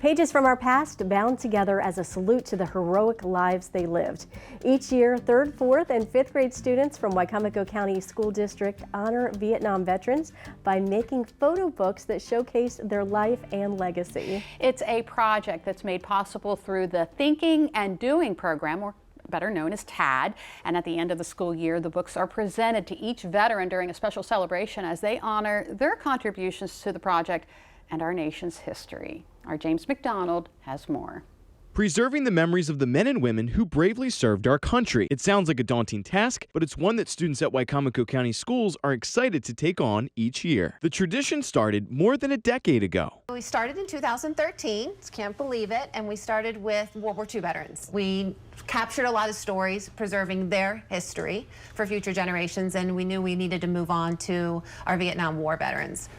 Pages from our past bound together as a salute to the heroic lives they lived. Each year, 3rd, 4th, and 5th grade students from Wicomico County School District honor Vietnam veterans by making photo books that showcase their life and legacy. It's a project that's made possible through the Thinking and Doing program, or better known as T.A.D. And at the end of the school year, the books are presented to each veteran during a special celebration as they honor their contributions to the project and our nation's history. Our James McDonald has more. Preserving the memories of the men and women who bravely served our country. It sounds like a daunting task, but it's one that students at Wicomico County Schools are excited to take on each year. The tradition started more than a decade ago. We started in 2013, can't believe it, and we started with World War II veterans. We captured a lot of stories, preserving their history for future generations, and we knew we needed to move on to our Vietnam War veterans.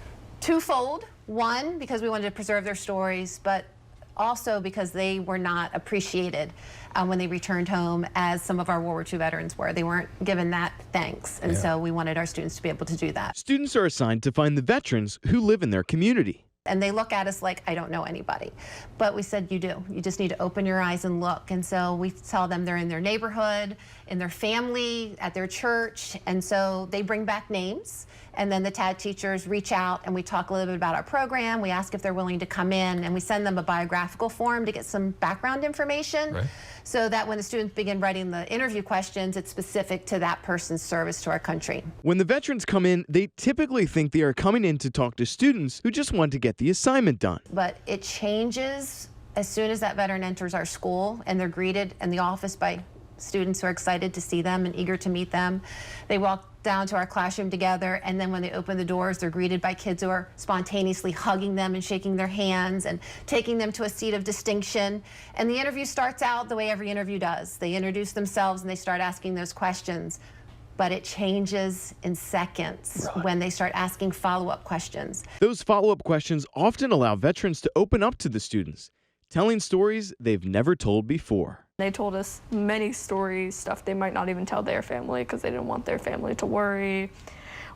Twofold. One, because we wanted to preserve their stories, but also because they were not appreciated when they returned home as some of our World War II veterans were. They weren't given that thanks, and so we wanted our students to be able to do that. Students are assigned to find the veterans who live in their community. And they look at us like, I don't know anybody. But we said, you do. You just need to open your eyes and look. And so we tell them they're in their neighborhood, in their family, at their church. And so they bring back names. And then the T.A.D. teachers reach out and we talk a little bit about our program. We ask if they're willing to come in, and we send them a biographical form to get some background information. Right. So that when the students begin writing the interview questions, it's specific to that person's service to our country. When the veterans come in, they typically think they are coming in to talk to students who just want to get the assignment done. But it changes as soon as that veteran enters our school and they're greeted in the office by students who are excited to see them and eager to meet them. They walk down to our classroom together, and then when they open the doors, they're greeted by kids who are spontaneously hugging them and shaking their hands and taking them to a seat of distinction. And the interview starts out the way every interview does. They introduce themselves and they start asking those questions. But it changes in seconds when they start asking follow-up questions. Those follow-up questions often allow veterans to open up to the students, telling stories they've never told before. They told us many stories, stuff they might not even tell their family because they didn't want their family to worry.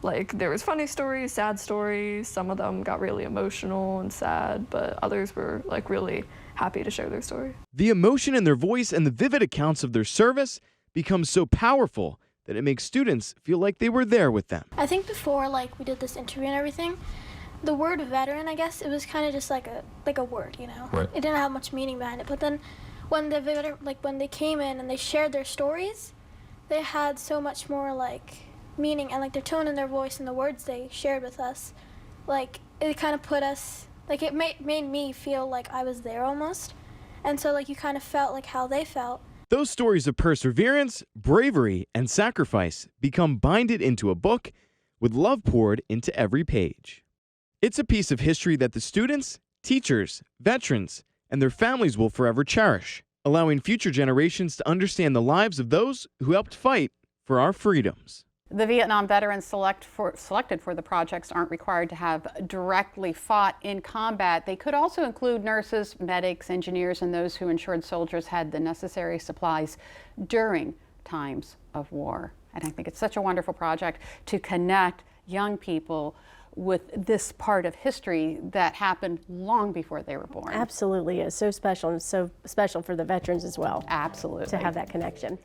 Like, there was funny stories, sad stories. Some of them got really emotional and sad, but others were like really happy to share their story. The emotion in their voice and the vivid accounts of their service becomes so powerful that it makes students feel like they were there with them. I think before we did this interview and everything, the word veteran, I guess, it was kind of just like a word, you know. Right. It didn't have much meaning behind it. But then when when they came in and they shared their stories, they had so much more meaning, and their tone in their voice and the words they shared with us, it kind of put us, it made me feel like I was there almost. And so you kind of felt how they felt. Those stories of perseverance, bravery, and sacrifice become binded into a book with love poured into every page. It's a piece of history that the students, teachers, veterans, and their families will forever cherish, allowing future generations to understand the lives of those who helped fight for our freedoms. The Vietnam veterans selected for the projects aren't required to have directly fought in combat. They could also include nurses, medics, engineers, and those who ensured soldiers had the necessary supplies during times of war. And I think it's such a wonderful project to connect young people with this part of history that happened long before they were born. Absolutely. It's so special, and so special for the veterans as well. Absolutely. To have that connection.